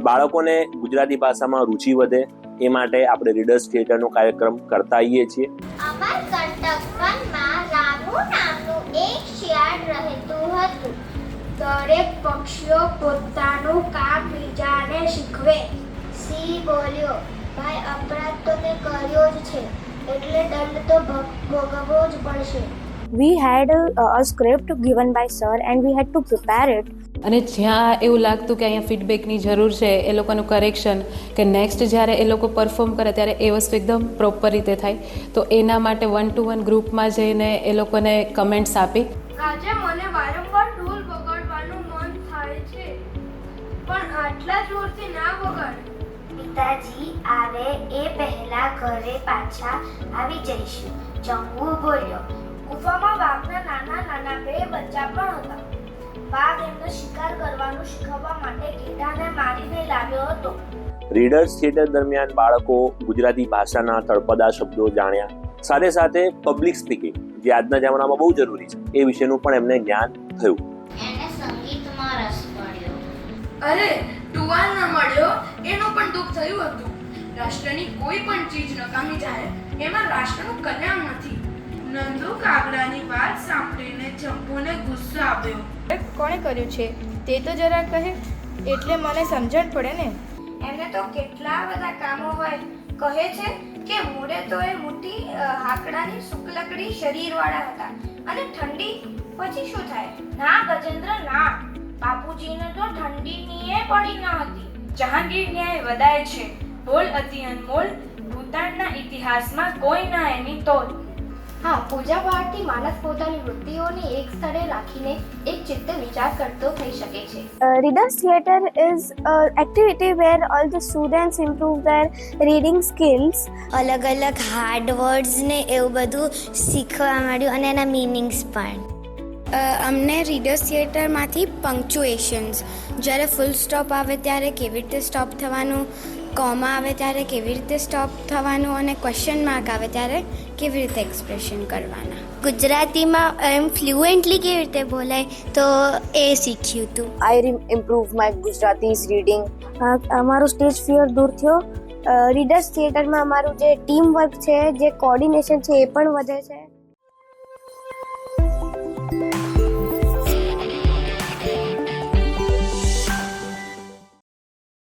બાળકોને ગુજરાતી ભાષામાં રુચિ વધે એ માટે આપણે રીડર્સ થિયેટરનો કાર્યક્રમ કરતા આવીએ છીએ. અમરકંટક વનમાં રામુ નામનું એક શિયાળ રહેતું હતું. દરેક પક્ષીઓ પોતાનું કામ બીજાને શીખવે. સિંહ બોલ્યો, ભાઈ અપરાધ તો તે કર્યો જ છે, એટલે દંડ તો ભોગવવો જ પડશે. We had a script given by sir and we had to prepare it. અને જ્યાં એવું લાગતું કે અહીંયા ફીડબેકની જરૂર છે, એ લોકોનું કરેક્શન, કે નેક્સ્ટ જ્યારે એ લોકો પરફોર્મ કરે ત્યારે એ વસ્તુ એકદમ પ્રોપર રીતે થાય, તો એના માટે 1-to-1 ગ્રુપમાં જઈને એ લોકોને કમેન્ટ્સ આપી. આજે મને વારંવાર ઢોલ વગાડવાનું મન થાય છે, પણ આટલા જોરથી ના વગાડ. પિતાજી આવે એ પહેલા ઘરે પાછા આવી જઈશું, ચંગુ બોલ્યો. ગુફામાં વાઘના નાના નાના 2 બચ્ચા પણ હતા. વાઘ એમને શિકાર કરવાનું શીખવવા માટે ઘેટાને મારીને લાવ્યો હતો. રીડર્સ થિયેટર દરમિયાન બાળકો ગુજરાતી ભાષાના તળપદા શબ્દો જાણ્યા, સાથે સાથે પબ્લિક સ્પીકિંગ, જે આજના જમાનામાં બહુ જરૂરી છે, એ વિશેનું પણ એમને જ્ઞાન થયું. એને સંગીતમાં રસ પડ્યો. અરે ટુવાલ ન મળ્યો એનું પણ દુઃખ થયું હતું. રાષ્ટ્રની કોઈ પણ ચીજ નકામી જાય એમાં રાષ્ટ્રનું કલ્યાણ નથી. નંદુ કાગડાની વાત સાંભળીને ચંપુને ગુસ્સો આવ્યો. કોણે કર્યું છે તે તો જરા કહે, એટલે મને સમજણ પડે ને. એમને તો કેટલા બધા કામો હોય. કહે છે કે મોડે તો એ મોટી હાકડાની શુક્લકડી શરીરવાળા હતા, અને ઠંડી પછી શું થાય? ના ગજેન્દ્ર ના, બાપુજીને તો ઠંડીની પડી ન હતી. જહાંગીર ન્યાય વધાય છે, બોલ અતિ અનમોલ, ભૂતાનના ઇતિહાસમાં કોઈ ના એની તોલ. હા, પૂજા પાઠથી માણસ પોતાની વૃત્તિઓને એક સ્થળે રાખીને એક ચિત્તે વિચાર કરતો થઈ શકે છે. Readers Theatre is an activity where all the students improve their reading skills. અલગ અલગ હાર્ડ વર્ડ્સ ને એવું બધું શીખવા મળ્યું, અને એના મીનિંગ્સ પણ. અમને રીડર્સ થિયેટરમાંથી પંક્ચુએશન્સ, જ્યારે ફૂલ સ્ટોપ આવે ત્યારે કેવી રીતે સ્ટોપ થવાનું, કોમા આવે ત્યારે કેવી રીતે સ્ટોપ થવાનું, અને ક્વેશ્ચન માર્ક આવે ત્યારે કેવી રીતે એક્સપ્રેશન કરવાના, ગુજરાતીમાં એમ ફ્લુએન્ટલી કેવી રીતે બોલાય, તો એ શીખ્યું હતું. I improve my Gujarati's reading. અમારું સ્ટેજ ફિયર દૂર થયો. રીડર્સ થિયેટરમાં અમારું જે ટીમ વર્ક છે, જે કોર્ડિનેશન છે, એ પણ વધે છે.